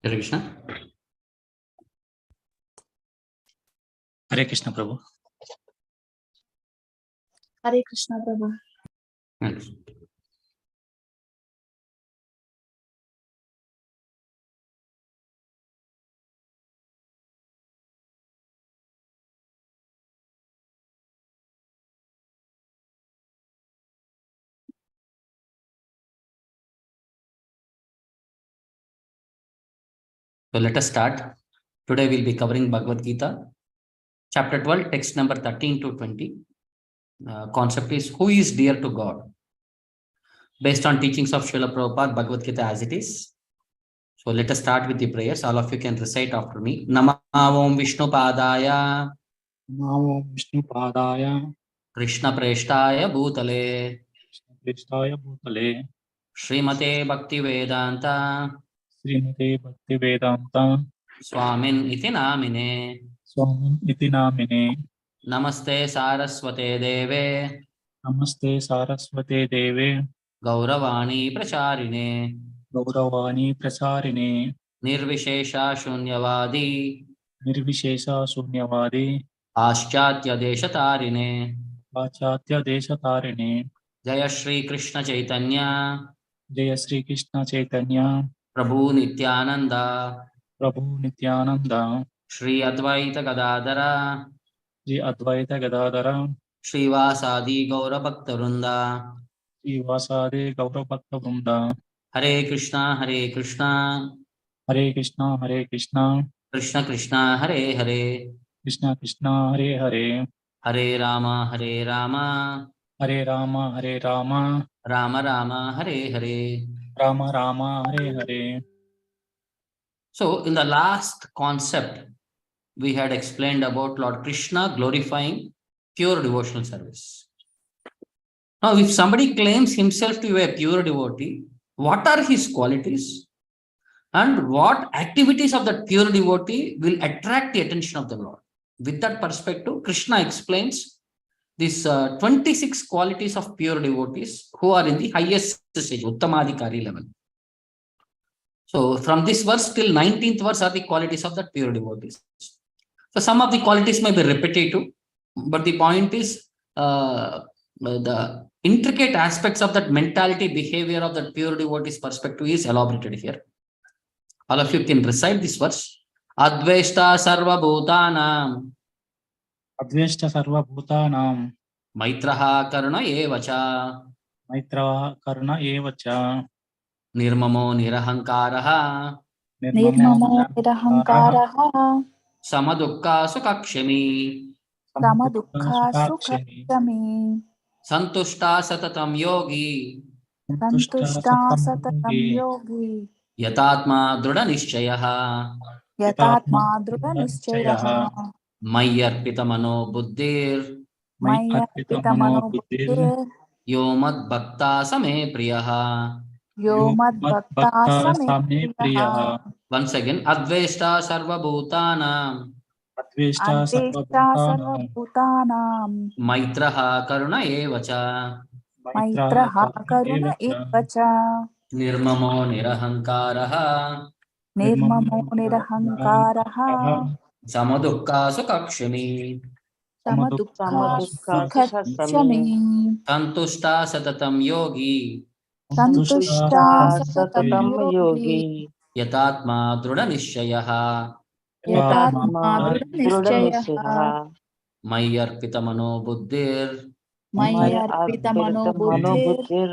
Hare Krishna. Hare Krishna Prabhu. Hare Krishna Prabhu. Thanks. So let us start. Today we'll be covering Bhagavad Gita, chapter 12, text number 13 to 20. Concept is who is dear to God? Based on teachings of Srila Prabhupada, Bhagavad Gita as it is. So let us start with the prayers. All of you can recite after me. Nama Om Vishnu Padaya, Namo Vishnu Padaya, Krishna Preshtaya Bhutale, Krishnaya Bhutale, Srimate Bhakti Vedanta, Śrīmad Bhāgavatam, Swamin iti namine, Swamy iti namine, Namaste Saraswate Deve, Namaste Saraswate Deve, Gauravani Pracharine, Gauravani Prasarine, Nirvishesha Shunyavadi, Nirvishesha Sunyavadi, Paschatya Deshatarine, Pachatya Deshatarine, Jaya Shri Krishna Chaitanya, Jaya Sri Krishna Chaitanya, Prabhu Nityananda, Prabhu Nityananda, Shri Advaita Gadadara, Sri Advaita Gadadara, Shri Vasadi Gaura Bhaktarunda, Sri Vasade Gaurabhakta Vrinda, Hare Krishna, Hare Krishna, Hare Krishna, Hare Krishna, Krishna Krishna, Hare Hare, Krishna Krishna, Hare Hare, Hare Rama, Hare Rama, Hare Rama, Hare Rama, Rama Rama, Hare Hare. Rama Rama, Hare Hare. So in the last concept, we had explained about Lord Krishna glorifying pure devotional service. Now, if somebody claims himself to be a pure devotee, what are his qualities and what activities of that pure devotee will attract the attention of the Lord? With that perspective, Krishna explains these 26 qualities of pure devotees who are in the highest stage, Uttamadhikari level. So from this verse till 19th verse are the qualities of that pure devotees. So some of the qualities may be repetitive, but the point is the intricate aspects of that mentality, behavior of that pure devotee's perspective is elaborated here. All of you can recite this verse. Adveshta sarva bhutanam, Adveshta sarva bhutanam, maitraha karuna evacha, Maitra karna evacha, nirmamo nirahankaraha, Nirmamo nirahankaraha, samadukka sukakshami, samadukha sukakshami, santushta satatam yogi, santushta satatam yogi, yatatma druda nishchayaha, yatatma druda nischyaha, mayyarpita mano buddhir, maya pitamano buddhir, yomad bhakta same priyaha. yo mad bhakta same priyaha. Once again, adveshta sarva bhutanam, Adveshta sarva Adveshta bhutanam, sarvabhutanam, maitraha karuna evacha, maitraha karuna evacha, nirmamo nirahankaraha, nirmamo nirahankaraha, samadukka sukakshami, samadukha sukakshami, santushta satatam yogi, santushta satatam yogi, yatatma druda nishchayaha, yatatma druda nischyaha, mayyarpita mano buddhir, maya arpitamano buddhir,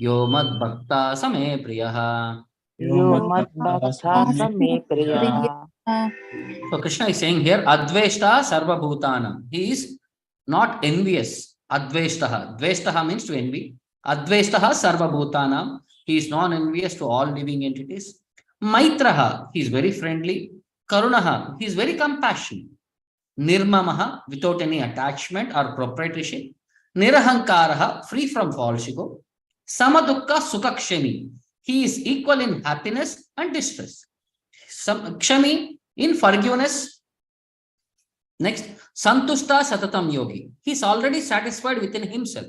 yomad bhakta same priyaha. yo madbhakta same priyaha. So Krishna is saying here, Adveshta Sarva Bhutanam. He is not envious. Adveshtaha. Dveshtaha means to envy. Adveshtaha Sarva Bhutanam. He is non-envious to all living entities. Maitraha. He is very friendly. Karunaha. He is very compassionate. Nirmamaha. Without any attachment or proprietorship. Nirahankaraha. Free from false ego. Samadukka Sukakshami. He is equal in happiness and distress. Kshami in forgiveness. Next, santushta satatam yogi. He is already satisfied within himself.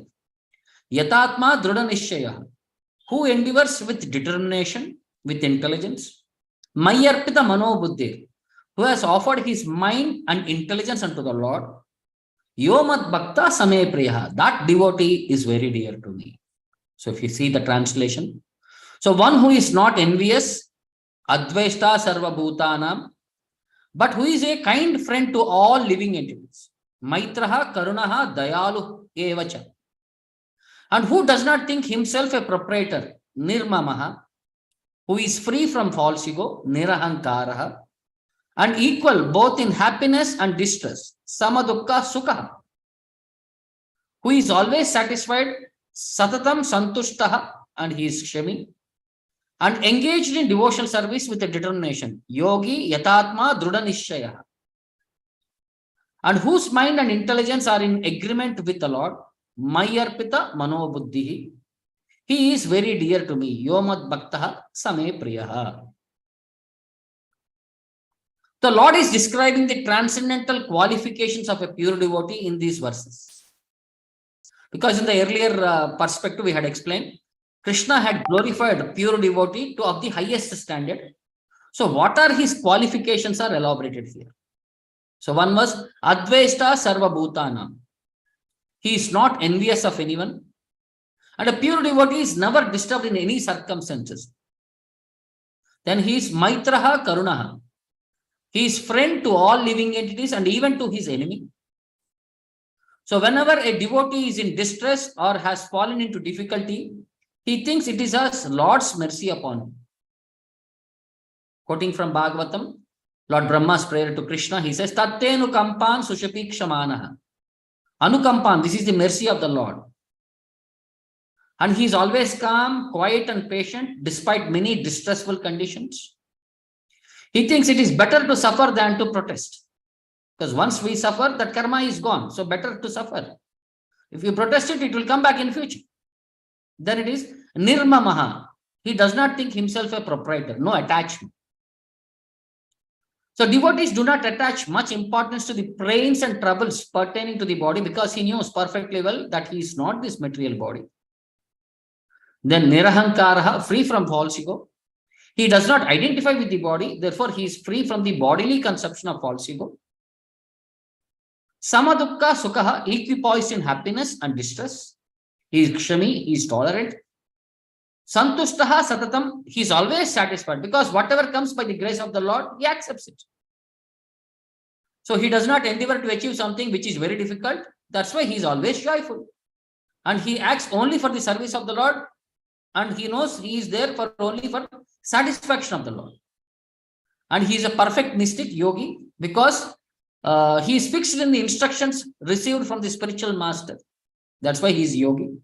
Yatatma druda nishchaya. Who endeavors with determination, with intelligence. Mayarpita Mano Buddhi, who has offered his mind and intelligence unto the Lord. Yomat Bhakta Same Priyaha. That devotee is very dear to me. So if you see the translation. So one who is not envious, Advaishta Sarva Bhutanam, but who is a kind friend to all living entities. Maitraha Karunaha Dayalu Evacha. And who does not think himself a proprietor, Nirmamaha, who is free from false ego, Nirahankaraha, and equal both in happiness and distress, Samadukka Sukha, who is always satisfied, Satatam Santushtaha, and he is Kshami, and engaged in devotional service with a determination, Yogi Yatatma Drudanishaya, and whose mind and intelligence are in agreement with the Lord, Mayarpita Manobuddhi. He is very dear to me. Yomat Bhaktaha Same Priyaha. The Lord is describing the transcendental qualifications of a pure devotee in these verses. Because in the earlier perspective we had explained, Krishna had glorified pure devotee to of the highest standard. So what are his qualifications are elaborated here. So one was Advaishta Sarva Bhutanam. He is not envious of anyone. And a pure devotee is never disturbed in any circumstances. Then he is Maitraha Karunaha. He is friend to all living entities and even to his enemy. So whenever a devotee is in distress or has fallen into difficulty, he thinks it is as Lord's mercy upon him. Quoting from Bhagavatam, Lord Brahma's prayer to Krishna, he says, Tattenu kampan sushapikshamaanaha. Anukampan, this is the mercy of the Lord. And he is always calm, quiet and patient despite many distressful conditions. He thinks it is better to suffer than to protest. Because once we suffer, that karma is gone. So better to suffer. If you protest it, it will come back in future. Then it is Nirmamaha. He does not think himself a proprietor. No attachment. So devotees do not attach much importance to the pains and troubles pertaining to the body because he knows perfectly well that he is not this material body. Then Nirahankaraha, free from false ego. He does not identify with the body, therefore he is free from the bodily conception of false ego. Samadukka Sukha, equipoised in happiness and distress. He is Kshami, he is tolerant. Santushtaha Satatam, he is always satisfied because whatever comes by the grace of the Lord, he accepts it. So he does not endeavor to achieve something which is very difficult. That's why he is always joyful. And he acts only for the service of the Lord. And he knows he is there for only for satisfaction of the Lord. And he is a perfect mystic yogi because he is fixed in the instructions received from the spiritual master. That's why he is yogi.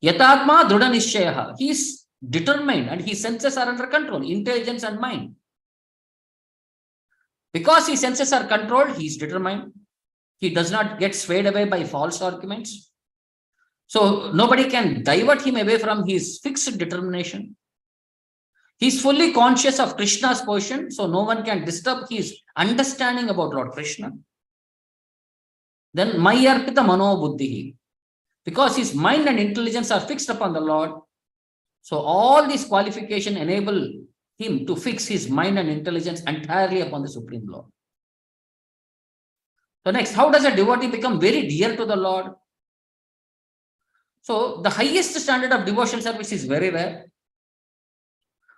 Yatatma Drudanishyaha. He is determined and his senses are under control, intelligence and mind. Because his senses are controlled, he is determined. He does not get swayed away by false arguments. So nobody can divert him away from his fixed determination. He is fully conscious of Krishna's position, so no one can disturb his understanding about Lord Krishna. Then Mayarpita Mano Buddhi. Because his mind and intelligence are fixed upon the Lord, so all these qualifications enable him to fix his mind and intelligence entirely upon the Supreme Lord. So next, how does a devotee become very dear to the Lord? So the highest standard of devotional service is very rare.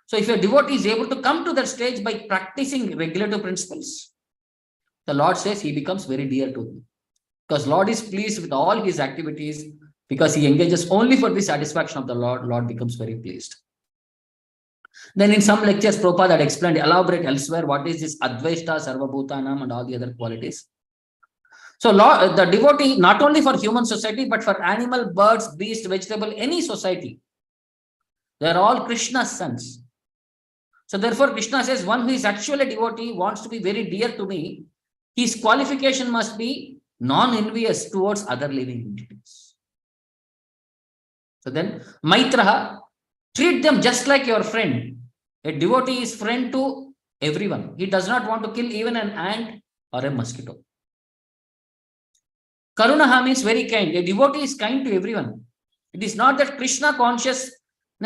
So if a devotee is able to come to that stage by practicing regulative principles, the Lord says he becomes very dear to him. Because Lord is pleased with all his activities, because he engages only for the satisfaction of the Lord, Lord becomes very pleased. Then in some lectures, Prabhupada had explained, elaborate elsewhere, what is this Advaishta, Sarva Bhutanam and all the other qualities. So Lord, the devotee, not only for human society, but for animal, birds, beast, vegetable, any society, they are all Krishna's sons. So therefore, Krishna says, one who is actually a devotee wants to be very dear to me, his qualification must be non-envious towards other living entities. So then, Maitraha, treat them just like your friend. A devotee is friend to everyone. He does not want to kill even an ant or a mosquito. Karunaha means very kind. A devotee is kind to everyone. It is not that Krishna conscious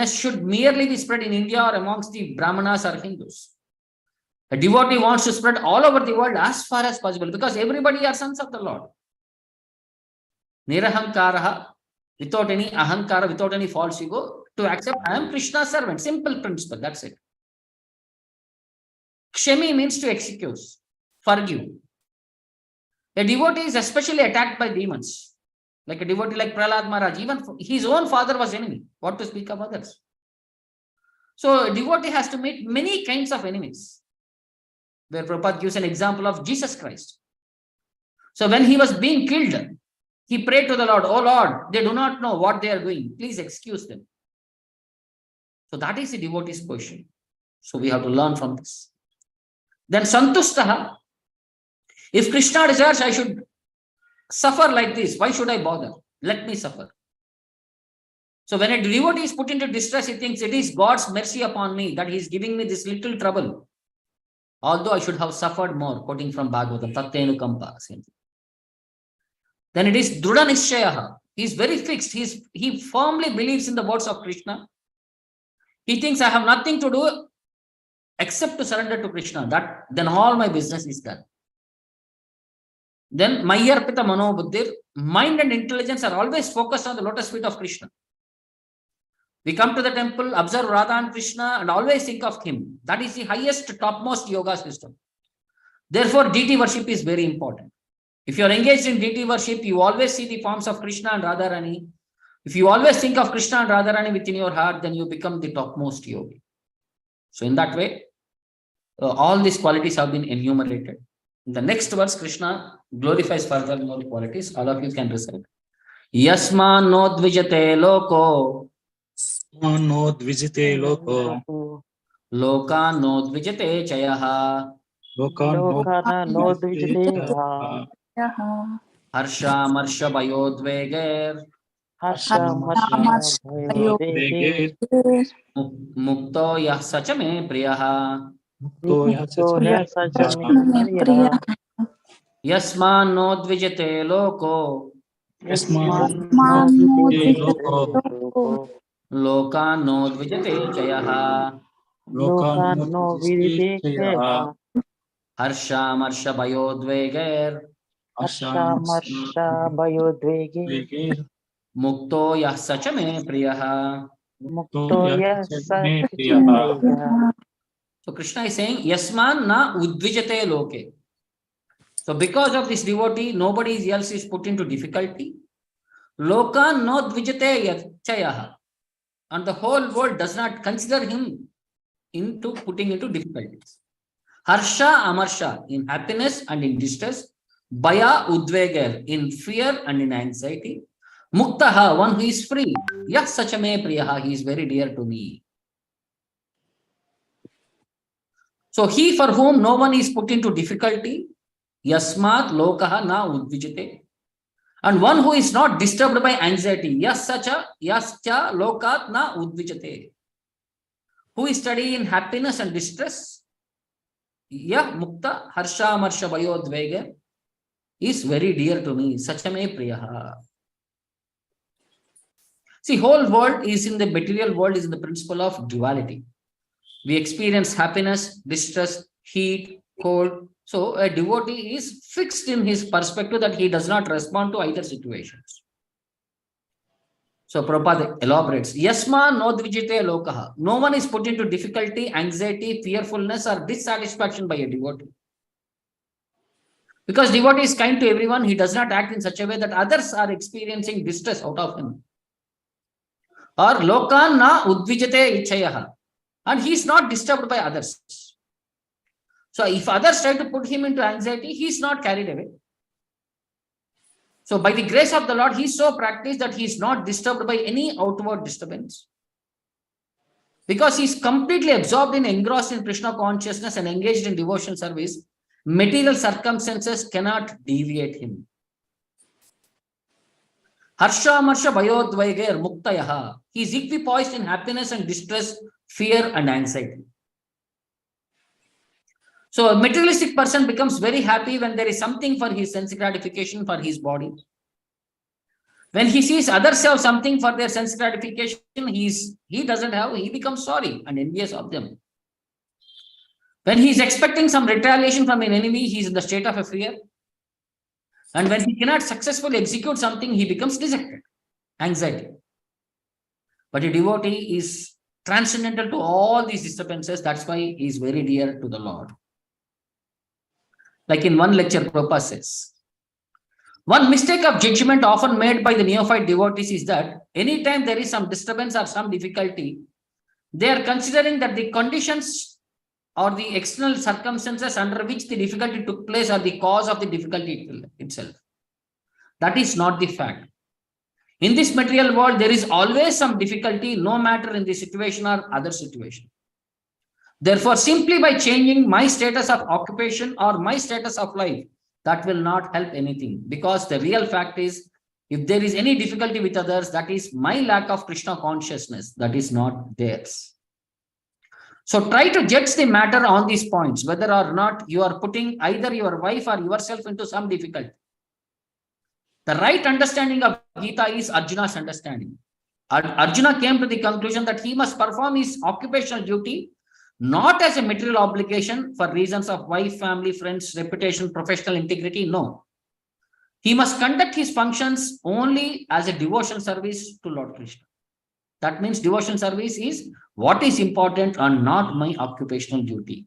should merely be spread in India or amongst the Brahmanas or Hindus. A devotee wants to spread all over the world as far as possible because everybody are sons of the Lord. Nirahankaraha, without any ahankara, without any false ego, to accept I am Krishna's servant. Simple principle, that's it. Kshami means to excuse, forgive. A devotee is especially attacked by demons. Like a devotee like Prahlad Maharaj, even his own father was enemy. What to speak of others? So a devotee has to meet many kinds of enemies. Where Prabhupada gives an example of Jesus Christ. So when he was being killed, he prayed to the Lord, "Oh Lord, they do not know what they are doing. Please excuse them." So that is the devotee's position. So we have to learn from this. Then Santustaha. If Krishna desires I should suffer like this, why should I bother? Let me suffer. So when a devotee is put into distress, he thinks it is God's mercy upon me that he is giving me this little trouble. Although I should have suffered more, quoting from Bhagavatam, Tattenu Kampa. Then it is Drudha Nishchayaha. He is very fixed. He firmly believes in the words of Krishna. He thinks I have nothing to do except to surrender to Krishna. Then all my business is done. Then Mayarpita Mano Buddhir, mind and intelligence are always focused on the lotus feet of Krishna. We come to the temple, observe Radha and Krishna, and always think of him. That is the highest, topmost yoga system. Therefore, deity worship is very important. If you are engaged in deity worship, you always see the forms of Krishna and Radharani. If you always think of Krishna and Radharani within your heart, then you become the topmost yogi. So in that way, all these qualities have been enumerated. In the next verse, Krishna glorifies further more qualities. All of you can recite. Yasman no dvijate loko. No dvijate loko. Loka no dvijate chayaha. Loka no dvijate chayaha. Harsha marsha bayodveger. Mukto yah sachame priyaha. Yasman no dvijate loko. Loka no dvijate chayaha. Harsha marsha bayodveger. Mukto yah sachame priyaha. So Krishna is saying, Yasman na udvijate loke. So because of this devotee, nobody else is put into difficulty. Loka no dvijate chayaha. And the whole world does not consider him into putting into difficulties. Harsha amarsha, in happiness and in distress. Baya udveger, in fear and in anxiety. Muktaha, one who is free. Yah sachame priyaha, he is very dear to me. So he for whom no one is put into difficulty, yasmat lokaha na udvijate. And one who is not disturbed by anxiety, yascha lokat na udvijate. Who is studying in happiness and distress, yah mukta harsha marsha bayodvega, is very dear to me. Sachame priyaha. See, whole world is in the material world is in the principle of duality. We experience happiness, distress, heat, cold. So a devotee is fixed in his perspective that he does not respond to either situations. So Prabhupada elaborates, Yasma no dvijite lokaha. No one is put into difficulty, anxiety, fearfulness or dissatisfaction by a devotee. Because devotee is kind to everyone, he does not act in such a way that others are experiencing distress out of him. Or lokan na udvijate ichayaha. And he is not disturbed by others. So if others try to put him into anxiety, he is not carried away. So by the grace of the Lord, he is so practiced that he is not disturbed by any outward disturbance. Because he is completely absorbed and engrossed in Krishna consciousness and engaged in devotional service, material circumstances cannot deviate him. Harsha marsha bayodvaiger muktayaha. He is equipoised in happiness and distress, fear and anxiety. So a materialistic person becomes very happy when there is something for his sense gratification, for his body. When he sees others have something for their sense gratification, he doesn't have, he becomes sorry and envious of them. When he is expecting some retaliation from an enemy, he is in the state of a fear. And when he cannot successfully execute something, he becomes dejected, anxiety. But a devotee is transcendental to all these disturbances. That's why he is very dear to the Lord. Like in one lecture, Prabhupada says, one mistake of judgment often made by the neophyte devotees is that anytime there is some disturbance or some difficulty, they are considering that the conditions or the external circumstances under which the difficulty took place are the cause of the difficulty itself. That is not the fact. In this material world, there is always some difficulty, no matter in the situation or other situation. Therefore, simply by changing my status of occupation or my status of life, that will not help anything, because the real fact is, if there is any difficulty with others, that is my lack of Krishna consciousness, that is not theirs. So try to judge the matter on these points, whether or not you are putting either your wife or yourself into some difficulty. The right understanding of Gita is Arjuna's understanding. Arjuna came to the conclusion that he must perform his occupational duty not as a material obligation for reasons of wife, family, friends, reputation, professional integrity. No. He must conduct his functions only as a devotional service to Lord Krishna. That means devotional service is what is important and not my occupational duty.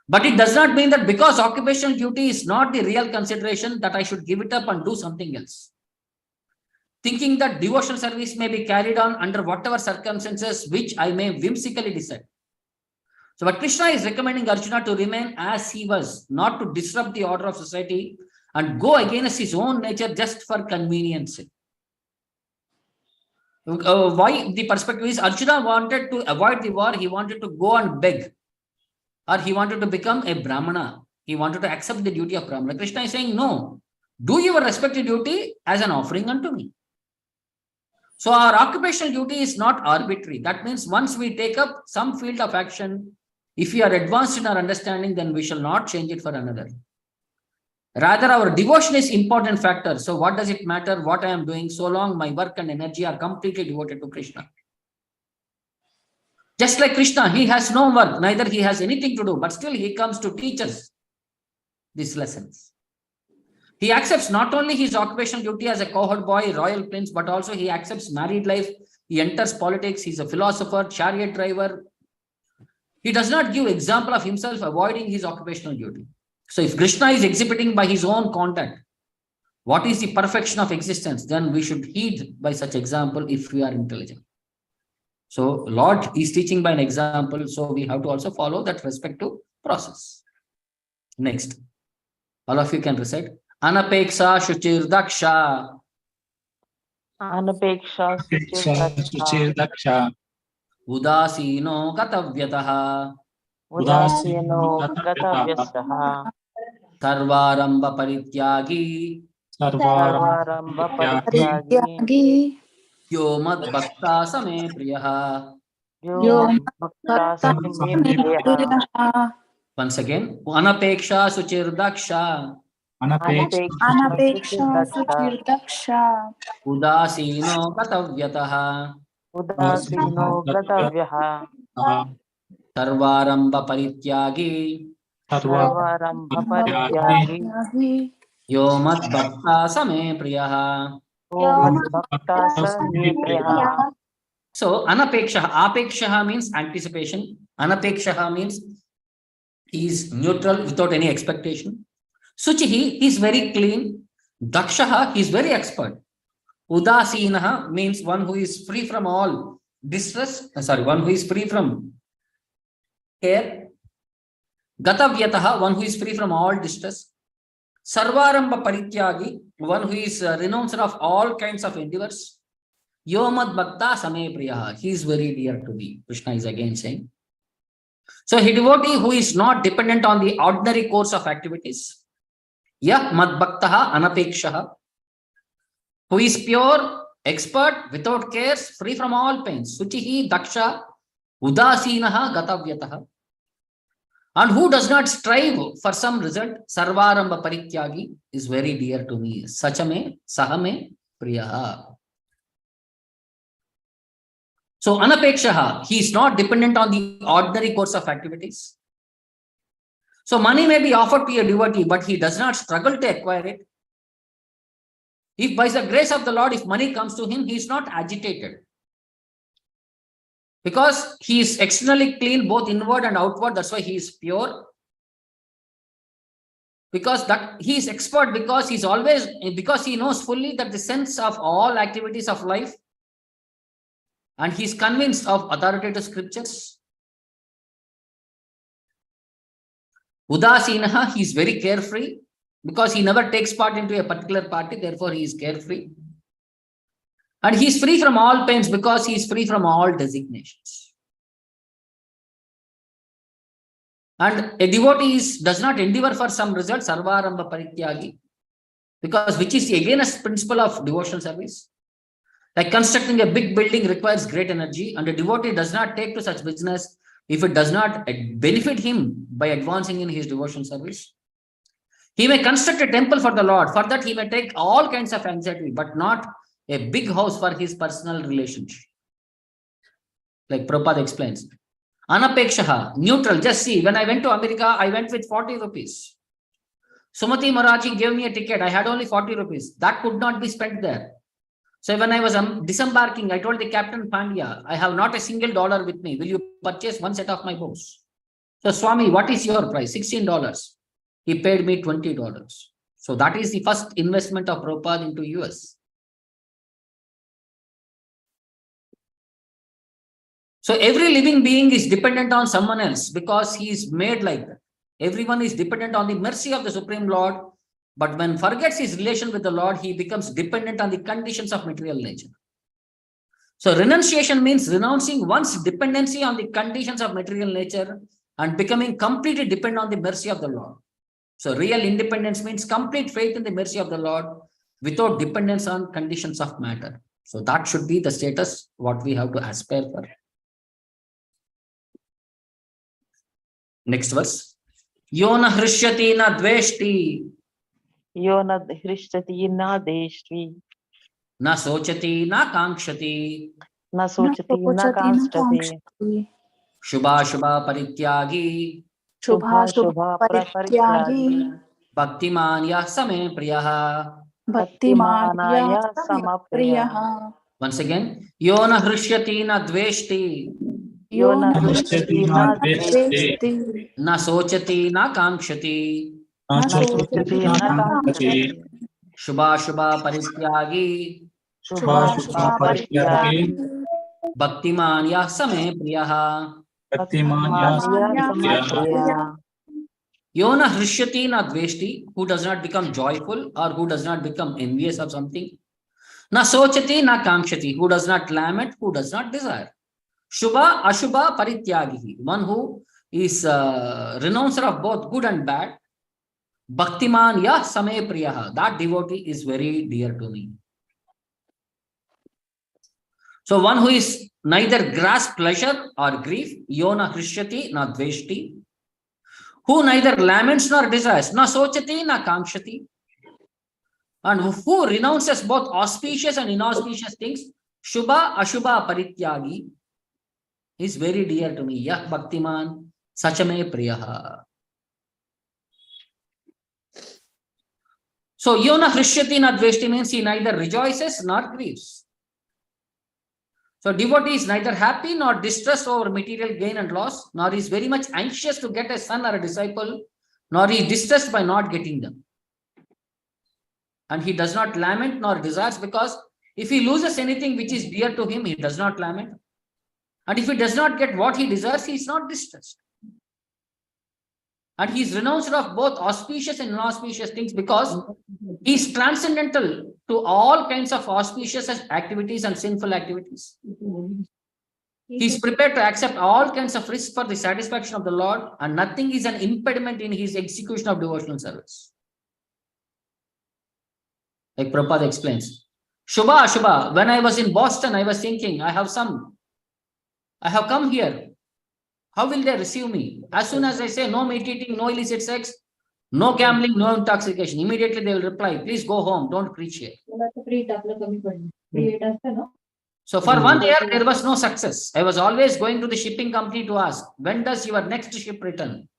But it does not mean that because occupational duty is not the real consideration that I should give it up and do something else. Thinking that devotional service may be carried on under whatever circumstances which I may whimsically decide. So what Krishna is recommending Arjuna to remain as he was, not to disrupt the order of society and go against his own nature just for convenience. Why the perspective is Arjuna wanted to avoid the war, he wanted to go and beg, or he wanted to become a Brahmana. He wanted to accept the duty of Brahmana. Krishna is saying, no, do your respective duty as an offering unto me. So our occupational duty is not arbitrary. That means once we take up some field of action, if we are advanced in our understanding, then we shall not change it for another. Rather, our devotion is important factor. So what does it matter what I am doing, so long my work and energy are completely devoted to Krishna? Just like Krishna, he has no work, neither he has anything to do, but still he comes to teach us these lessons. He accepts not only his occupational duty as a cowherd boy, royal prince, but also he accepts married life. He enters politics. He's a philosopher, chariot driver. He does not give example of himself avoiding his occupational duty. So if Krishna is exhibiting by his own conduct what is the perfection of existence, then we should heed by such example if we are intelligent. So Lord is teaching by an example, so we have to also follow that respective process. Next, all of you can recite. Anapeksha Shuchir Daksha. Anapeksha Suchir Daksha. Udasino Gatavyataha. Udasino Gatavyasaha. Sarvaramba Parityagi. Sarvaramba Parityagi. Yo Mad Bhakta Same Priyaha. Yo Bhakta Same Priyaha. Once again, Anapeksha Suchir Daksha. Anapeksha Suchir Daksha. Udasino Gatavyataha. Udasino Gatavyaha. Sarvaramba Parityagi. Sarvaramba Parityagi. Yo Mad Bhakta Same Priyaha. Yo Bhakta Same Priyaha. So Anapeksha, Apeksha means anticipation. Anapeksha means he is neutral without any expectation. Suchihi, he is very clean. Dakshaha, he is very expert. Udasinaha means one who is free from all distress. One who is free from care. Gatavyataha, one who is free from all distress. Sarvaramba Parityagi, one who is renounced of all kinds of endeavors. Yomad Bhakta Same Priyaha, he is very dear to me. Krishna is again saying. So he devotee who is not dependent on the ordinary course of activities. Yah Mad Bhaktaha Anapekshaha, who is pure, expert, without cares, free from all pains. Suchihi Daksha Udasinaha Gatavyataha. And who does not strive for some result, sarvaramba parityagi, is very dear to me. Sachame, sahame, priyaha. So, anapekshaha, he is not dependent on the ordinary course of activities. So, money may be offered to a devotee, but he does not struggle to acquire it. If by the grace of the Lord, if money comes to him, he is not agitated. Because he is externally clean, both inward and outward. That's why he is pure. Because that he is expert, because he knows fully that the sense of all activities of life, and he is convinced of authoritative scriptures. Udasinaha, he is very carefree, because he never takes part into a particular party, therefore he is carefree. And he is free from all pains, because he is free from all designations. And a devotee does not endeavor for some result, sarvaramba parityagi, because which is again a principle of devotional service. Like constructing a big building requires great energy, and a devotee does not take to such business if it does not benefit him by advancing in his devotional service. He may construct a temple for the Lord. For that, he may take all kinds of anxiety, but not a big house for his personal relationship. Like Prabhupada explains. Anapekshaha, neutral. Just see, when I went to America, I went with 40 rupees. Sumati Maraji gave me a ticket. I had only 40 rupees. That could not be spent there. So when I was disembarking, I told the Captain Pandya, I have not a single dollar with me. Will you purchase one set of my books? So Swamy, what is your price? $16. He paid me $20. So that is the first investment of Prabhupada into US. So every living being is dependent on someone else because he is made like that. Everyone is dependent on the mercy of the Supreme Lord. But when forgets his relation with the Lord, he becomes dependent on the conditions of material nature. So renunciation means renouncing one's dependency on the conditions of material nature and becoming completely dependent on the mercy of the Lord. So real independence means complete faith in the mercy of the Lord without dependence on conditions of matter. So that should be the status what we have to aspire for. Next verse. Yona hrishyati na dveshti. Yo na hrishyati na deshti. Na sochati na kankshati. Na sochati na kankshati. Shubha shubha parityagi. Shubha shubha parityagi. Bhaktimanya same priyaha. Bhaktimanaya samapriyaha. Once again. Yona hrishyati na dveshti. Yo na hrishyati na deshti. Na sochati na kankshati. Na sochati na kankshati. Shubha shubha parityagi. Shubha shubha parityagi. Bhaktimanya same priyaha. Bhaktimanaya samapriyaha. Yona hrishyati na dveshti, who does not become joyful or who does not become envious of something. Na sochati na kankshati, who does not lament, who does not desire. Shubha ashubha parityagi, one who is renouncer of both good and bad. Bhaktiman yah same priyaha, that devotee is very dear to me. So one who is neither grasp pleasure or grief, yona hrishyati na dveshti, who neither laments nor desires, na sochati na kankshati, and who renounces both auspicious and inauspicious things, shubha ashubha parityagi, is very dear to me. Yah bhaktiman sachame priyaha. So yona hrishyati na dveshti means he neither rejoices nor grieves. So devotee is neither happy nor distressed over material gain and loss, nor is very much anxious to get a son or a disciple, nor is distressed by not getting them. And he does not lament nor desires, because if he loses anything which is dear to him, he does not lament. And if he does not get what he desires, he is not distressed. And he is renounced of both auspicious and inauspicious things because he is transcendental to all kinds of auspicious activities and sinful activities. He is prepared to accept all kinds of risks for the satisfaction of the Lord, and nothing is an impediment in his execution of devotional service. Like Prabhupada explains. Shubha Ashubha, when I was in Boston, I was thinking, I have come here. How will they receive me? As soon as I say no meat eating, no illicit sex, no gambling, no intoxication, immediately they will reply, please go home, don't preach here. So for 1 year, there was no success. I was always going to the shipping company to ask, when does your next ship return?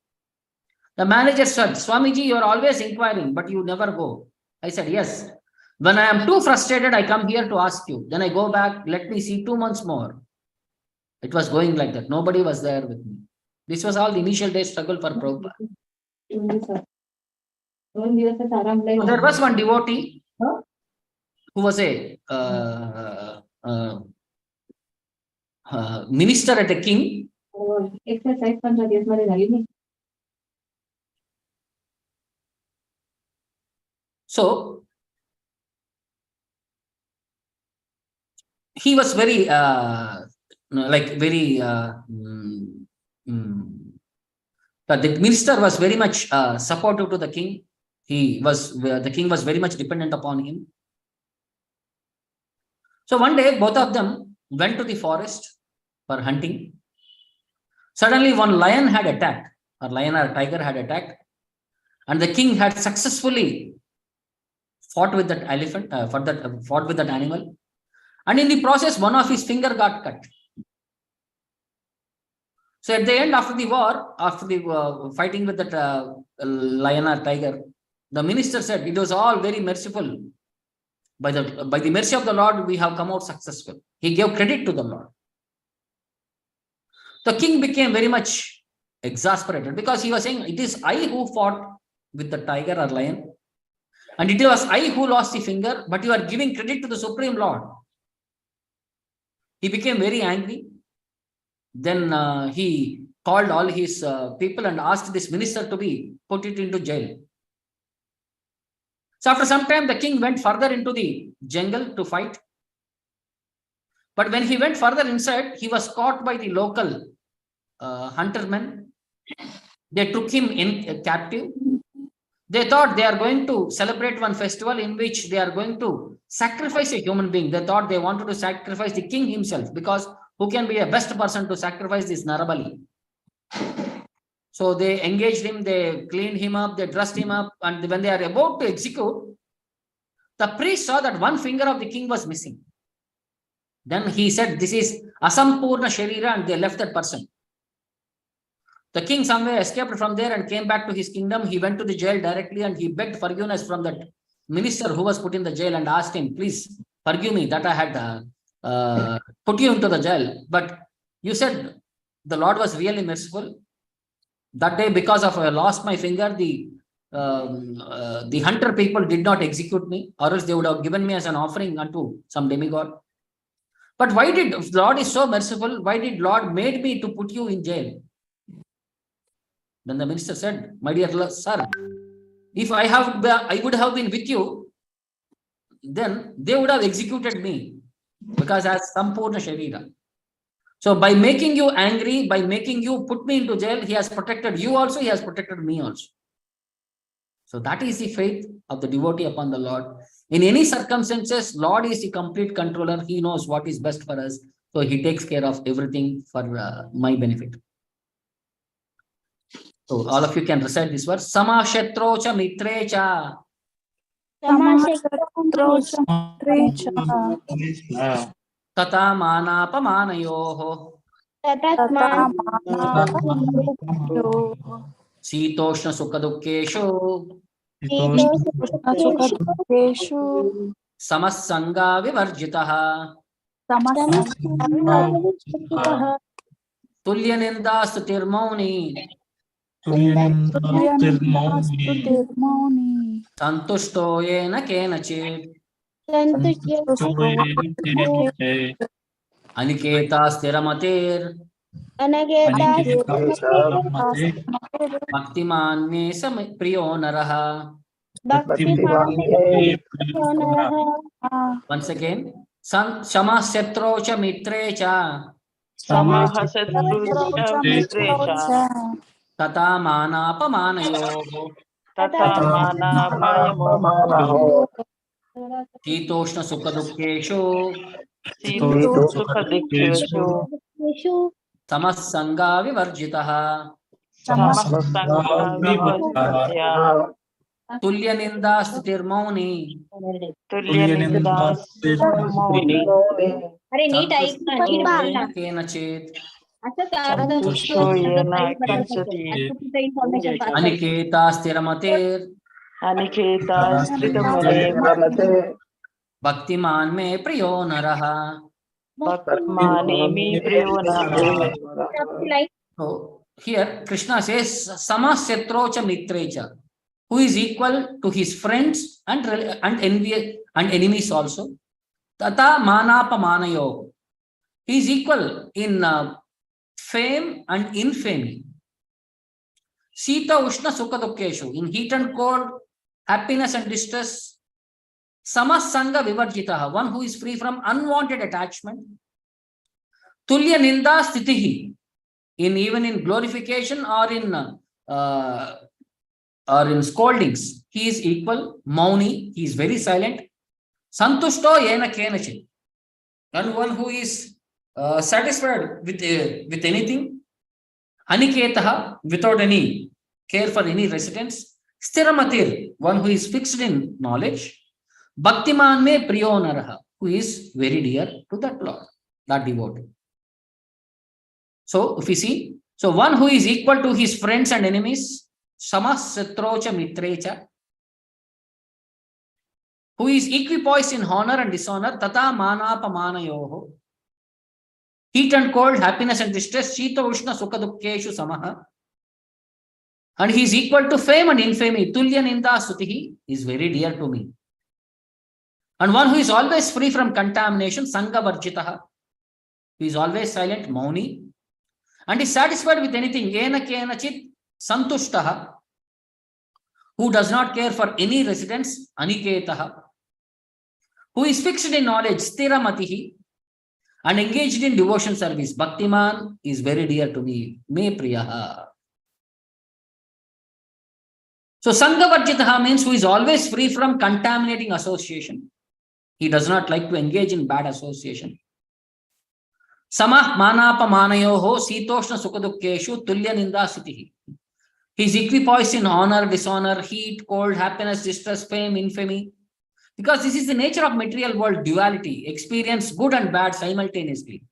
The manager said, Swamiji, you are always inquiring, but you never go. I said, yes. When I am too frustrated, I come here to ask you. Then I go back, let me see 2 months more. It was going like that. Nobody was there with me. This was all the initial day struggle for Prabhupada. So there was one devotee who was a minister at a king. So he was very the minister was very much supportive to the king. The king was very much dependent upon him. So one day, both of them went to the forest for hunting. Suddenly, one lion had attacked, or lion or tiger had attacked, and the king had successfully fought with that elephant, fought with that animal, and in the process, one of his finger got cut. So at the end, after the war, after the fighting with that lion or tiger, the minister said, it was all very merciful. By the mercy of the Lord, we have come out successful. He gave credit to the Lord. The king became very much exasperated because he was saying, it is I who fought with the tiger or lion, and it was I who lost the finger, but you are giving credit to the Supreme Lord. He became very angry. Then he called all his people and asked this minister to be put into jail. So after some time, the king went further into the jungle to fight. But when he went further inside, he was caught by the local huntermen. They took him in captive. They thought they are going to celebrate one festival in which they are going to sacrifice a human being. They thought they wanted to sacrifice the king himself, because who can be a best person to sacrifice this Narabali? So they engaged him, they cleaned him up, they dressed him up, and when they are about to execute, the priest saw that one finger of the king was missing. Then he said, this is Asampurna Sharira, and they left that person. The king somewhere escaped from there and came back to his kingdom. He went to the jail directly and he begged forgiveness from that minister who was put in the jail and asked him, please forgive me that I had put you into the jail. But you said the Lord was really merciful. That day, because of I lost my finger, the hunter people did not execute me, or else they would have given me as an offering unto some demigod. But why did Lord is so merciful? Why did Lord made me to put you in jail? Then the minister said, my dear sir, if I would have been with you, then they would have executed me, because as Sampurna Sharira. So by making you angry, by making you put me into jail, he has protected you also, he has protected me also. So that is the faith of the devotee upon the Lord. In any circumstances, Lord is the complete controller. He knows what is best for us. So he takes care of everything for my benefit. So all of you can recite this verse. Sama Shatrocha Mitrecha. Tata Manapamanayoho. Sitoshna Sukadukesho. Samasanga Vivarjitaha. Tulyaninda Stutirmauni. Santushto Yena Kenachit. Aniketa Sthiramatir. Bhaktiman me priyo naraha. Once again. Shama Setrocha Mitrecha. Tata Manapamanayo. Titoshna Sukadukesho. Samasanga vivarjitaha. Tulya ninda stitir mauni. Kenachit. Aniketa sthiramatir. Bhaktiman me priyo naraha. So here Krishna says Samasyatrocha mitrecha, who is equal to his friends and envy and enemies also. Tata manapamanayo. He is equal in fame and infamy. Sita Ushna Sukha Dukkeshu, in heat and cold, happiness and distress. Samasanga Vivarjitaha, one who is free from unwanted attachment. Tulya Ninda Sthitihi, even in glorification or in scoldings, he is equal. Mauni, he is very silent. Santushto Yena Kenachit, and one who is satisfied with anything. Aniketaha, without any care for any residence. Sthiramatir, one who is fixed in knowledge. Bhaktiman me priyo naraha, who is very dear to that Lord, that devotee. So, if we see, so one who is equal to his friends and enemies, samasyatrocha mitrecha, who is equipoised in honor and dishonor, tata manapamanayoho, heat and cold, happiness and distress, shita ushna sukha dukkeshu samaha, and he is equal to fame and infamy, tulya ninda sutihi, is very dear to me. And one who is always free from contamination, sangha varjitaha, who is always silent, mauni, and is satisfied with anything, yena kenachit santushtaha, who does not care for any residence, aniketaha, who is fixed in knowledge, sthiramatihi, and engaged in devotion service. Bhaktiman is very dear to me, me priyaha. So sangha varjitaha means who is always free from contaminating association. He does not like to engage in bad association. Samah manapamanayoho sitoshna sukhadukkeshu tulya ninda sitihi. He is equipoised in honor, dishonor, heat, cold, happiness, distress, fame, infamy. Because this is the nature of material world, duality, experience good and bad simultaneously,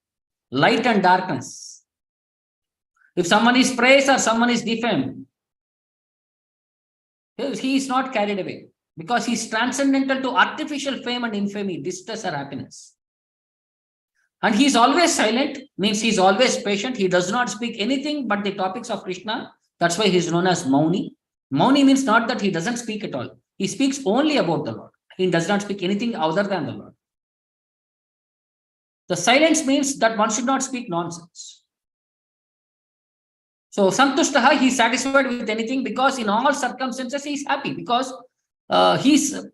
light and darkness. If someone is praised or someone is defamed, he is not carried away, because he is transcendental to artificial fame and infamy, distress or happiness. And he is always silent, means he is always patient. He does not speak anything but the topics of Krishna. That's why he is known as Mauni. Mauni means not that he doesn't speak at all. He speaks only about the Lord. He does not speak anything other than the Lord. The silence means that one should not speak nonsense. So Santushtaha, he is satisfied with anything, because in all circumstances he is happy, because he is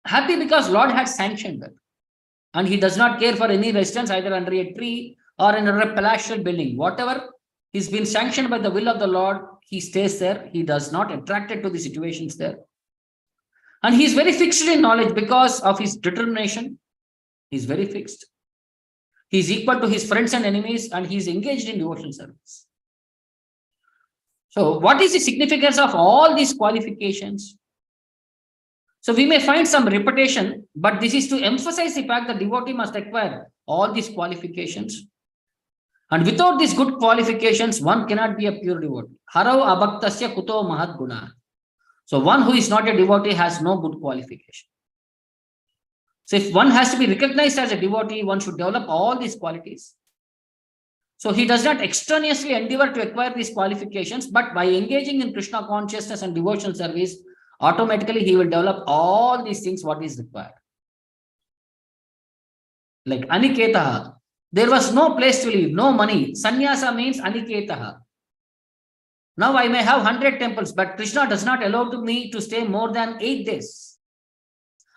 happy because Lord had sanctioned that. And he does not care for any residence either under a tree or in a palatial building. Whatever is been sanctioned by the will of the Lord, he stays there. He does not attracted to the situations there. And he is very fixed in knowledge because of his determination. He is very fixed. He is equal to his friends and enemies, and he is engaged in devotion service. So what is the significance of all these qualifications? So we may find some repetition, but this is to emphasize the fact that devotee must acquire all these qualifications. And without these good qualifications, one cannot be a pure devotee. Harau abhaktasya kuto mahad guna. So one who is not a devotee has no good qualification. So if one has to be recognized as a devotee, one should develop all these qualities. So he does not extraneously endeavor to acquire these qualifications, but by engaging in Krishna consciousness and devotional service, automatically he will develop all these things what is required. Like Aniketaha, there was no place to live, no money. Sannyasa means Aniketaha. Now I may have 100 temples, but Krishna does not allow me to stay more than 8 days.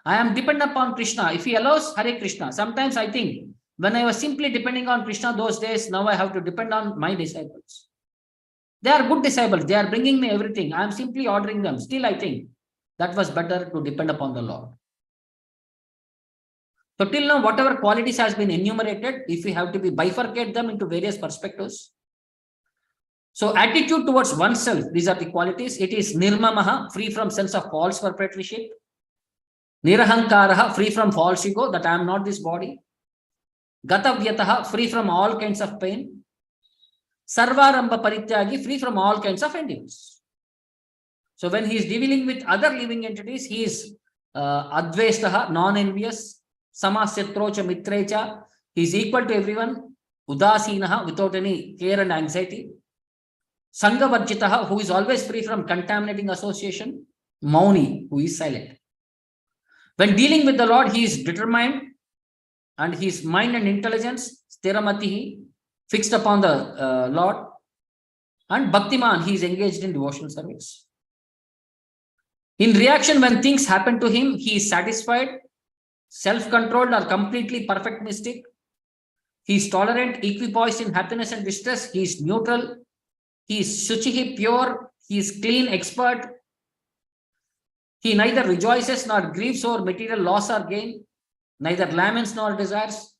I am dependent upon Krishna. If he allows, Hare Krishna. Sometimes I think, when I was simply depending on Krishna those days, now I have to depend on my disciples. They are good disciples. They are bringing me everything. I am simply ordering them. Still, I think that was better to depend upon the Lord. So till now, whatever qualities has been enumerated, if we have to bifurcate them into various perspectives, So attitude towards oneself, these are the qualities. It is nirmamaha, free from sense of false proprietorship. Nirahankaraha, free from false ego, that I am not this body. Gatavyataha, free from all kinds of pain. Sarvaramba parityagi, free from all kinds of endeavors. So when he is dealing with other living entities, he is advestaha, non-envious. Samasyatrocha mitrecha, he is equal to everyone. Udasinaha, without any care and anxiety. Sangavarjitaha, who is always free from contaminating association. Mauni, who is silent. When dealing with the Lord, he is determined, and his mind and intelligence, stiramatihi, fixed upon the Lord. And bhaktiman, he is engaged in devotional service. In reaction, when things happen to him, he is satisfied, self-controlled, or completely perfect mystic. He is tolerant, equipoised in happiness and distress. He is neutral. He is suchihi, pure. He is clean, expert. He neither rejoices nor grieves over material loss or gain, neither laments nor desires.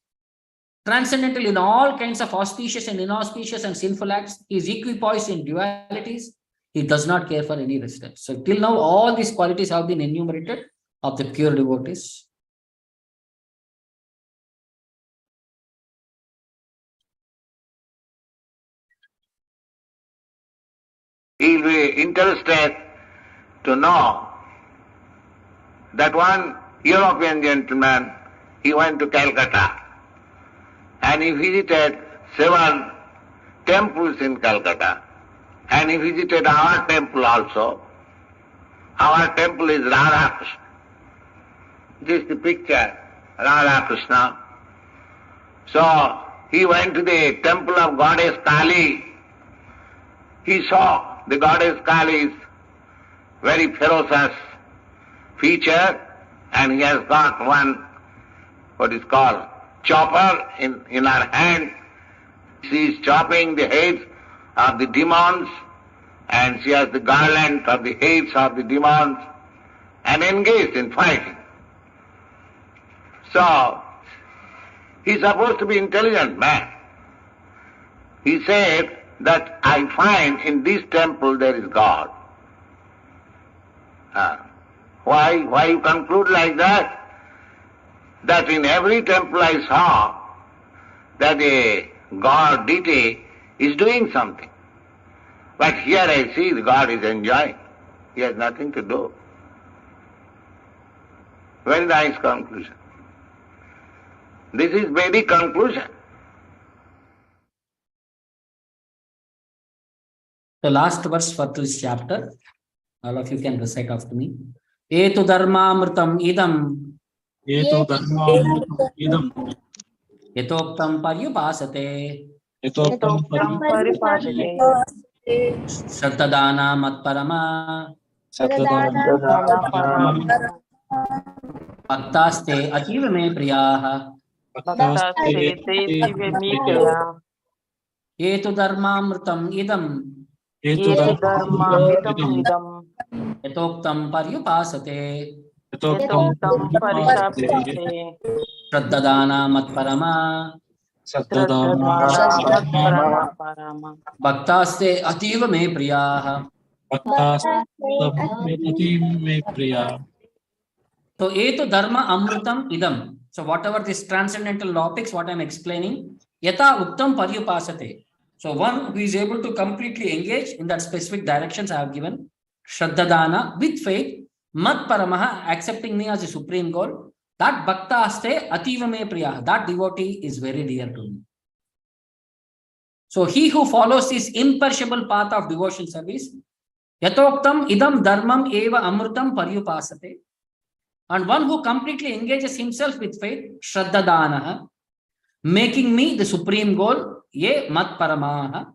Transcendental in all kinds of auspicious and inauspicious and sinful acts. He is equipoised in dualities. He does not care for any resistance. So till now, all these qualities have been enumerated of the pure devotees. He will be interested to know that one European gentleman, he went to Calcutta and he visited 7 temples in Calcutta, and he visited our temple also. Our temple is Radha Krishna. This is the picture, Radha Krishna. So he went to the temple of goddess Kali. He saw the goddess Kali's very ferocious feature, and he has got one, what is called, chopper in her hand. She is chopping the heads of the demons, and she has the garland of the heads of the demons, and engaged in fighting. So, he is supposed to be an intelligent man. He said that I find in this temple there is God. Why you conclude like that? That in every temple I saw that a God, deity, is doing something. But here I see the God is enjoying. He has nothing to do. Very nice conclusion. This is Vedic conclusion. The last verse for this chapter, all of you can recite after me. Etu dharmamritam idam Eto dharmamritam idam yatoktam paryupasate yatoktam paripasate shraddhadana matparama sattadana bhaktaste ativa me priyaha etu dharmamritam idam Eto dharmamritam idam yatoktam paryupasate yatoktam paripasate shraddhadana matparama sattadana bhaktaste ativa me priyaha. me priya. So, etu dharma amrutam idam. So, whatever this transcendental topics, what I am explaining, yata uttam paryupasate. So, one who is able to completely engage in that specific directions I have given, shraddhadana, with faith, mat paramaha, accepting me as a supreme goal, that bhaktaste ativa me priya, that devotee is very dear to me. So, he who follows this imperishable path of devotion service, yatoktam idam dharmam eva amrutam paryupasate. And one who completely engages himself with faith, shraddhadanaha, making me the supreme goal, ye mat paramaha,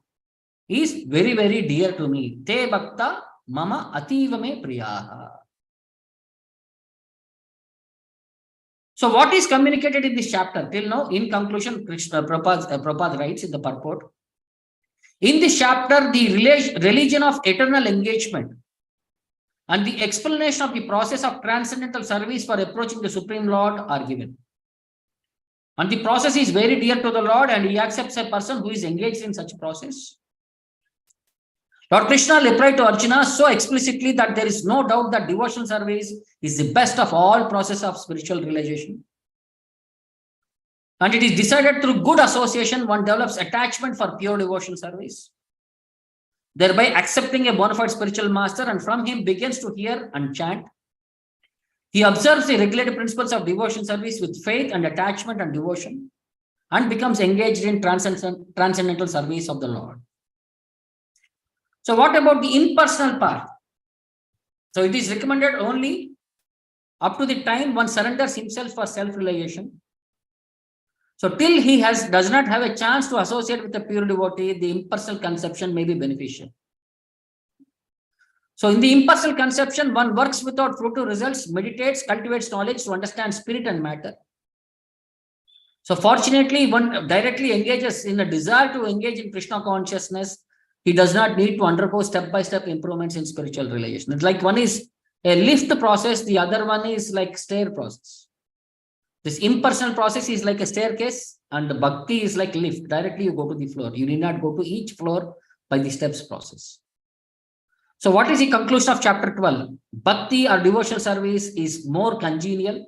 is very, very dear to me. Te bhakta mama ativa me priyaha. So what is communicated in this chapter? Till now, in conclusion, Prabhupada writes in the purport, in this chapter, the religion of eternal engagement and the explanation of the process of transcendental service for approaching the Supreme Lord are given. And the process is very dear to the Lord, and he accepts a person who is engaged in such process. Lord Krishna replied to Arjuna so explicitly that there is no doubt that devotional service is the best of all process of spiritual realization. And it is decided through good association, one develops attachment for pure devotional service, thereby accepting a bona fide spiritual master, and from him begins to hear and chant. He observes the regulative principles of devotional service with faith and attachment and devotion, and becomes engaged in transcendental service of the Lord. So what about the impersonal part? So it is recommended only up to the time one surrenders himself for self-realization. So till he does not have a chance to associate with a pure devotee, the impersonal conception may be beneficial. So in the impersonal conception, one works without fruitive results, meditates, cultivates knowledge to understand spirit and matter. So fortunately, one directly engages in a desire to engage in Krishna consciousness. He does not need to undergo step-by-step improvements in spiritual realization. It's like one is a lift process, the other one is like stair process. This impersonal process is like a staircase, and the bhakti is like lift. Directly you go to the floor. You need not go to each floor by the steps process. So what is the conclusion of chapter 12? Bhakti or devotional service is more congenial.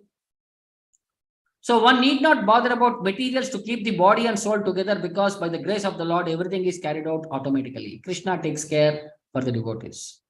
So one need not bother about materials to keep the body and soul together, because by the grace of the Lord, everything is carried out automatically. Krishna takes care for the devotees.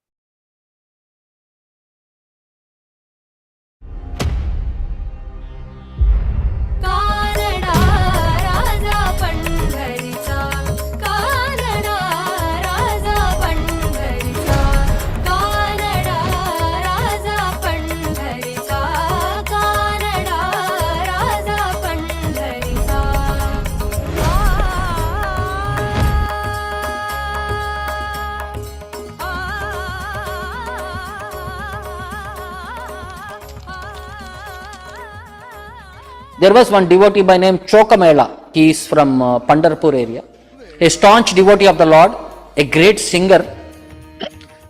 There was one devotee by name Chokamela. He is from Pandharpur area. A staunch devotee of the Lord, a great singer,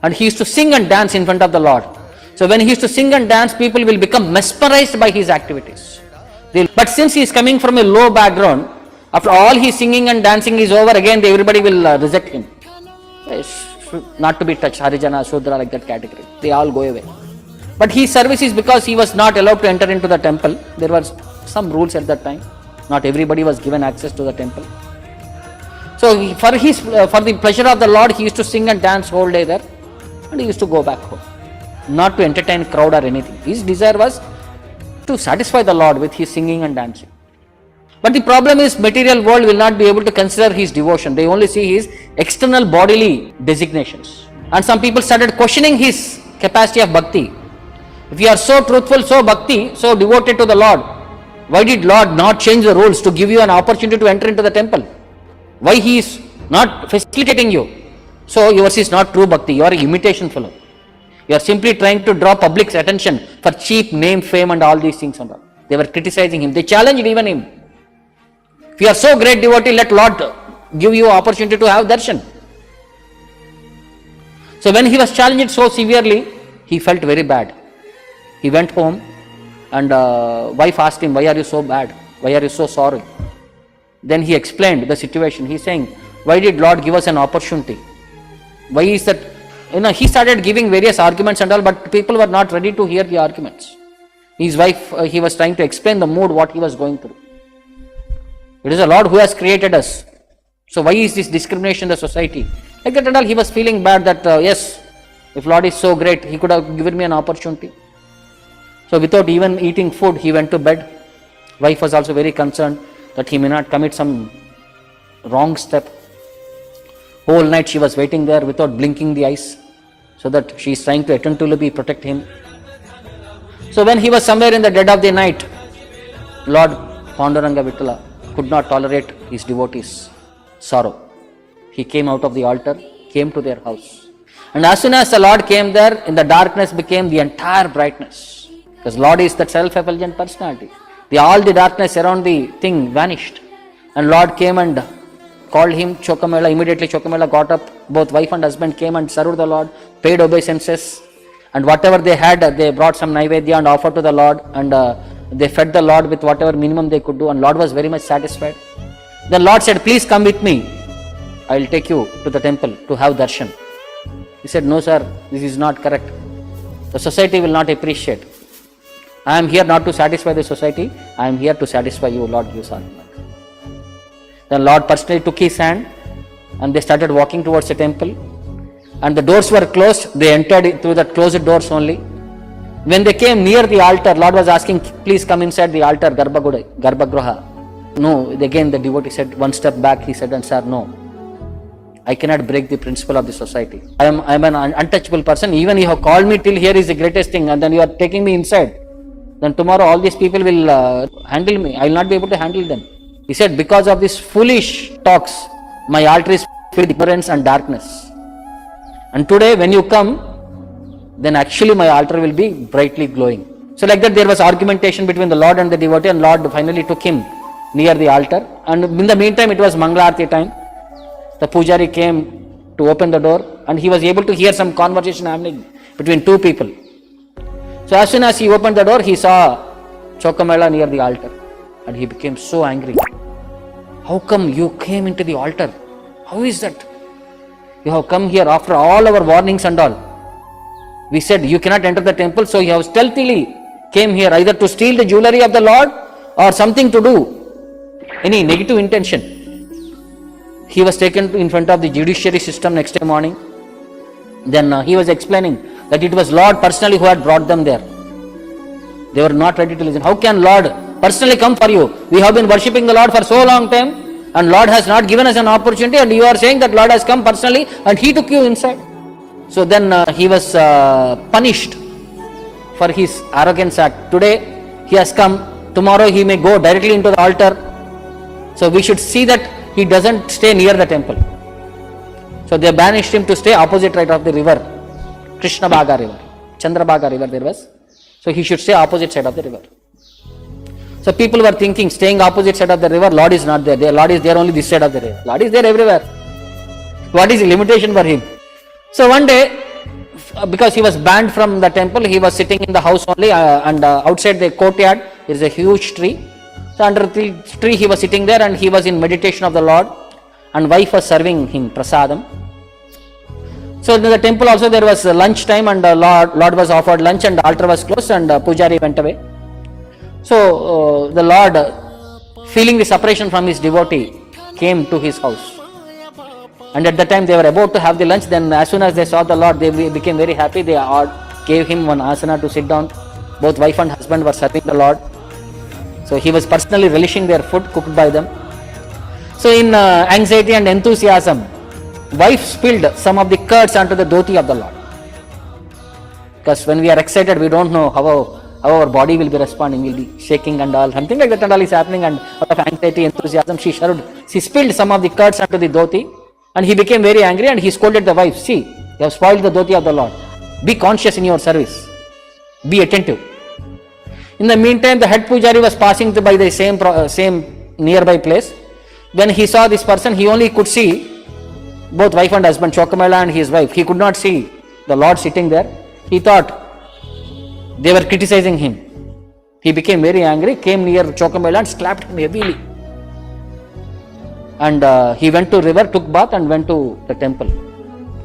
and he used to sing and dance in front of the Lord. So when he used to sing and dance, people will become mesmerized by his activities. But since he is coming from a low background, after all his singing and dancing is over, again everybody will reject him. Not to be touched, Harijana, Shudra, like that category. They all go away. But his service is because he was not allowed to enter into the temple. There was some rules at that time. Not everybody was given access to the temple. So for the pleasure of the Lord, he used to sing and dance whole day there, and he used to go back home, not to entertain crowd or anything. His desire was to satisfy the Lord with his singing and dancing. But the problem is, material world will not be able to consider his devotion. They only see his external bodily designations. And some people started questioning his capacity of bhakti. If you are so truthful, so bhakti, so devoted to the Lord, why did Lord not change the rules to give you an opportunity to enter into the temple? Why he is not facilitating you? So yours is not true bhakti, you are an imitation fellow. You are simply trying to draw public's attention for cheap name, fame and all these things and all. They were criticizing him. They challenged even him. If you are so great devotee, let Lord give you opportunity to have darshan. So when he was challenged so severely, he felt very bad. He went home and wife asked him, why are you so bad? Why are you so sorry? Then he explained the situation. He is saying, why did Lord give us an opportunity? Why is that? He started giving various arguments and all, but people were not ready to hear the arguments. His wife, he was trying to explain the mood, what he was going through. It is the Lord who has created us. So why is this discrimination in the society? Like that and all, he was feeling bad that, yes, if Lord is so great, he could have given me an opportunity. So without even eating food, he went to bed. Wife was also very concerned that he may not commit some wrong step. Whole night she was waiting there without blinking the eyes, so that she is trying to attentively protect him. So when he was somewhere in the dead of the night, Lord Panduranga Vittala could not tolerate his devotees' sorrow. He came out of the altar, came to their house. And as soon as the Lord came there, in the darkness became the entire brightness. Because Lord is that self-effulgent personality. All the darkness around the thing vanished. And Lord came and called him, Chokamela. Immediately Chokamela got up. Both wife and husband came and served the Lord, paid obeisances. And whatever they had, they brought some naivedya and offered to the Lord. And they fed the Lord with whatever minimum they could do. And Lord was very much satisfied. Then Lord said, please come with me. I will take you to the temple to have darshan. He said, no sir, this is not correct. The society will not appreciate. I am here not to satisfy the society, I am here to satisfy you, Lord, you son. Then Lord personally took his hand and they started walking towards the temple. And the doors were closed, they entered through the closed doors only. When they came near the altar, Lord was asking, please come inside the altar, Garbhagriha. No, again the devotee said, one step back, he said, and sir, no. I cannot break the principle of the society. I am an untouchable person. Even you have called me till here is the greatest thing, and then you are taking me inside. Then tomorrow all these people will handle me. I will not be able to handle them. He said, because of these foolish talks, my altar is filled with ignorance and darkness. And today when you come, then actually my altar will be brightly glowing. So like that there was argumentation between the Lord and the devotee, and Lord finally took him near the altar. And in the meantime it was Mangalarti time. The pujari came to open the door and he was able to hear some conversation happening between two people. So as soon as he opened the door, he saw Chokamela near the altar and he became so angry. How come you came into the altar? How is that? You have come here after all our warnings and all. We said you cannot enter the temple, so you have stealthily came here either to steal the jewelry of the Lord or something to do. Any negative intention. He was taken in front of the judiciary system next day morning. Then he was explaining that it was Lord personally who had brought them there. They were not ready to listen. How can Lord personally come for you? We have been worshipping the Lord for so long time and Lord has not given us an opportunity, and you are saying that Lord has come personally and he took you inside. So then he was punished for his arrogance act. Today he has come, tomorrow he may go directly into the altar. So we should see that he doesn't stay near the temple. So they banished him to stay opposite right of the river, Krishna Bhaga river, Chandrabhaga river there was. So he should stay opposite side of the river. So people were thinking, staying opposite side of the river, Lord is not there. Lord is there only this side of the river. Lord is there everywhere. What is the limitation for him? So one day, because he was banned from the temple, he was sitting in the house only, and outside the courtyard there is a huge tree. So under the tree he was sitting there and he was in meditation of the Lord, and wife was serving him prasadam. So in the temple also there was lunch time, and Lord was offered lunch and the altar was closed and pujari went away. So the Lord, feeling the separation from his devotee, came to his house. And at the time they were about to have the lunch, then as soon as they saw the Lord, they became very happy. They gave him one asana to sit down. Both wife and husband were serving the Lord. So he was personally relishing their food cooked by them. So in anxiety and enthusiasm, wife spilled some of the curds onto the dhoti of the Lord. Because when we are excited, we don't know how our body will be responding, will be shaking and all. Something like that and all is happening, and out of anxiety, enthusiasm, she spilled some of the curds onto the dhoti, and he became very angry and he scolded the wife. See, you have spoiled the dhoti of the Lord. Be conscious in your service. Be attentive. In the meantime, the head pujari was passing by the same nearby place. When he saw this person, he only could see both wife and husband, Chokamela and his wife. He could not see the Lord sitting there. He thought they were criticizing him. He became very angry, came near Chokamela and slapped him heavily. And he went to river, took bath and went to the temple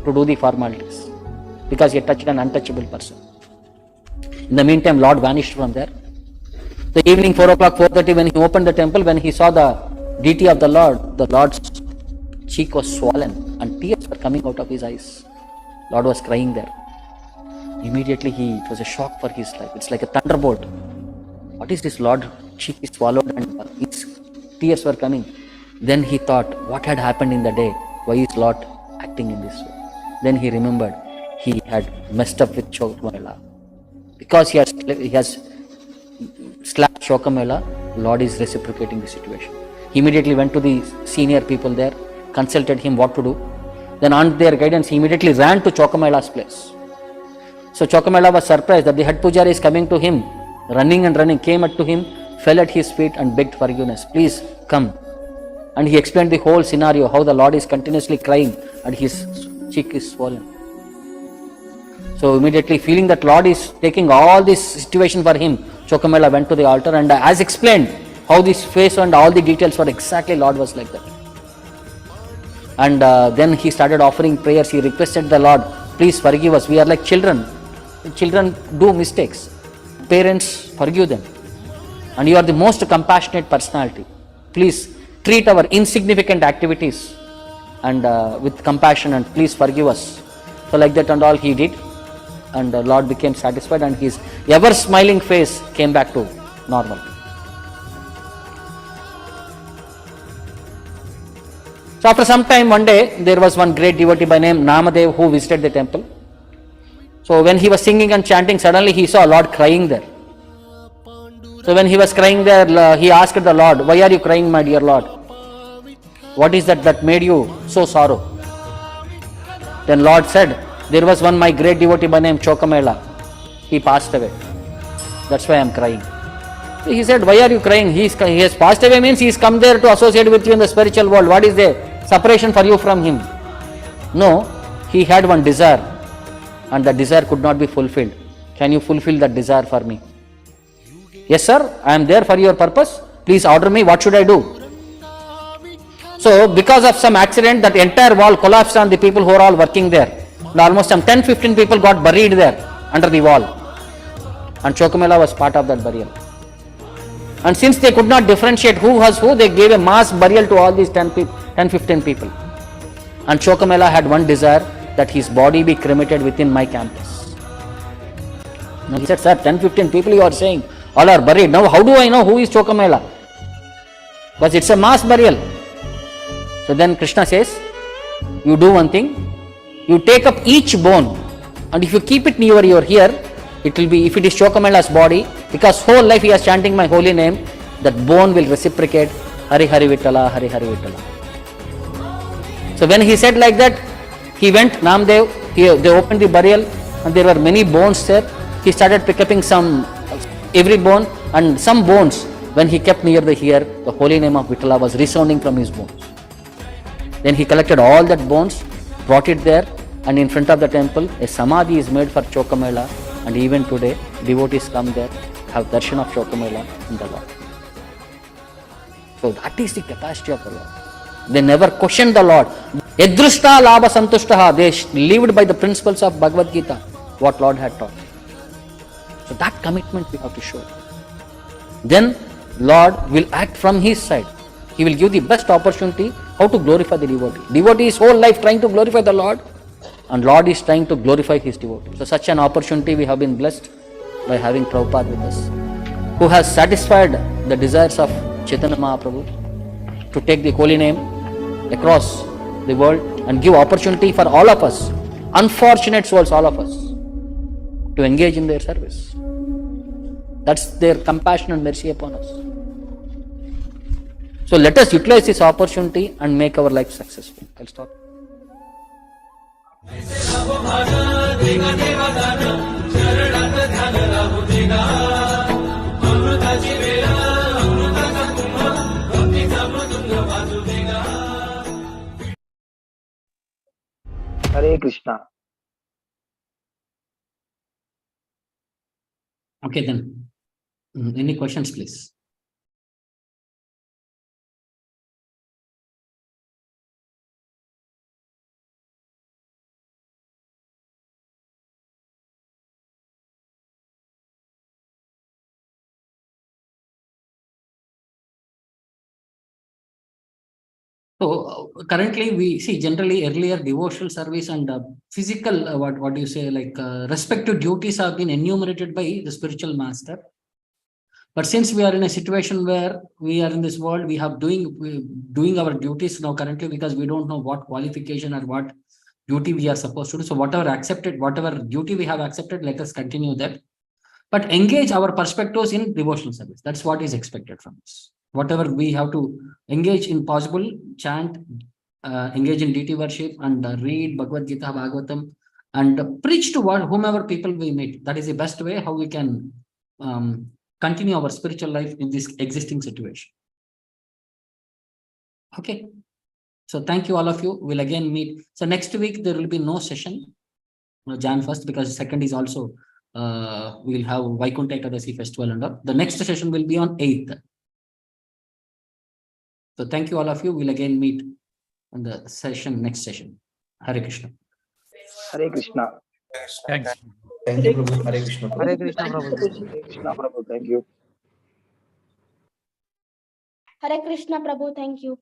to do the formalities, because he had touched an untouchable person. In the meantime, Lord vanished from there. The evening 4 o'clock, 4:30, when he opened the temple, when he saw the deity of the Lord's cheek was swollen and tears were coming out of his eyes. Lord was crying there. Immediately it was a shock for his life. It's like a thunderbolt. What is this? Lord cheek is swallowed and his tears were coming. Then he thought, what had happened in the day? Why is Lord acting in this way? Then he remembered he had messed up with Chokamela. Because he has slapped Chokamela, Lord is reciprocating the situation. He immediately went to the senior people there, consulted him what to do. Then on their guidance, he immediately ran to Chokamela's place. So Chokamela was surprised that the head pujari is coming to him, running, came up to him, fell at his feet and begged forgiveness. Please come. And he explained the whole scenario, how the Lord is continuously crying and his cheek is swollen. So immediately feeling that Lord is taking all this situation for him, Chokamela went to the altar, and as explained, how this face and all the details were exactly, Lord was like that. And then he started offering prayers. He requested the Lord, please forgive us. We are like children. Children do mistakes. Parents, forgive them. And you are the most compassionate personality. Please treat our insignificant activities and with compassion, and please forgive us. So like that and all he did, and the Lord became satisfied, and his ever smiling face came back to normal. So after some time, one day, there was one great devotee by name Namadev who visited the temple. So when he was singing and chanting, suddenly he saw Lord crying there. So when he was crying there, he asked the Lord, "Why are you crying, my dear Lord? What is that made you so sorrow?" Then Lord said, "There was one my great devotee by name Chokamela. He passed away. That's why I am crying." So he said, "Why are you crying? He has passed away means he has come there to associate with you in the spiritual world. What is the separation for you from him?" No, he had one desire, and that desire could not be fulfilled. Can you fulfill that desire for me? Yes, sir, I am there for your purpose. Please order me. What should I do? So, because of some accident, that entire wall collapsed on the people who are all working there. And almost some 10-15 people got buried there under the wall. And Chokamela was part of that burial. And since they could not differentiate who was who, they gave a mass burial to all these 10-15 people. And Chokamela had one desire, that his body be cremated within my campus. Now he said, "Sir, 10-15 people you are saying, all are buried. Now how do I know who is Chokamela? Because it's a mass burial." So then Krishna says, "You do one thing, you take up each bone, and if you keep it near your ear, it will be, if it is Chokamela's body, because whole life he is chanting my holy name, that bone will reciprocate, Hari Hari Vittala, Hari Hari Vittala." So when he said like that, he went, Namdev, they opened the burial, and there were many bones there. He started picking every bone, and some bones, when he kept near the ear, the holy name of Vittala was resounding from his bones. Then he collected all that bones, brought it there, and in front of the temple, a samadhi is made for Chokamela, and even today, devotees come there, have darshan of Chokamela in the Lord. So that is the capacity of the Lord. They never questioned the Lord. Yadrushta labha santushtaha. They lived by the principles of Bhagavad Gita, what Lord had taught. So that commitment we have to show. Then Lord will act from his side. He will give the best opportunity how to glorify the devotee. Devotee is whole life trying to glorify the Lord, and Lord is trying to glorify his devotee. So such an opportunity we have been blessed by having Prabhupada with us, who has satisfied the desires of Chaitanya Mahaprabhu to take the holy name across the world and give opportunity for all of us, unfortunate souls, all of us, to engage in their service. That's their compassion and mercy upon us. So let us utilize this opportunity and make our life successful. I'll stop. Hare Krishna. Okay then. Any questions, please? So currently we see generally earlier devotional service and physical, what do you say, like respective duties have been enumerated by the spiritual master. But since we are in a situation where we are in this world, we have doing our duties now currently, because we don't know what qualification or what duty we are supposed to do. So whatever duty we have accepted, let us continue that. But engage our perspectives in devotional service. That's what is expected from us. Whatever we have to engage in possible, chant, engage in deity worship, and read Bhagavad Gita, Bhagavatam, and preach to whomever people we meet. That is the best way how we can continue our spiritual life in this existing situation. Okay. So thank you all of you. We'll again meet. So next week there will be no session, Jan 1st, because 2nd is also we will have Vaikuntha Ekadasi festival and all. The next session will be on 8th. So thank you all of you. We'll again meet on the session, next session. Hare Krishna. Hare Krishna. Thanks. Thank you, Prabhu. Hare Krishna. Prabhu. Hare Krishna Prabhu. Hare Krishna Prabhu. Thank you. Hare Krishna Prabhu, thank you.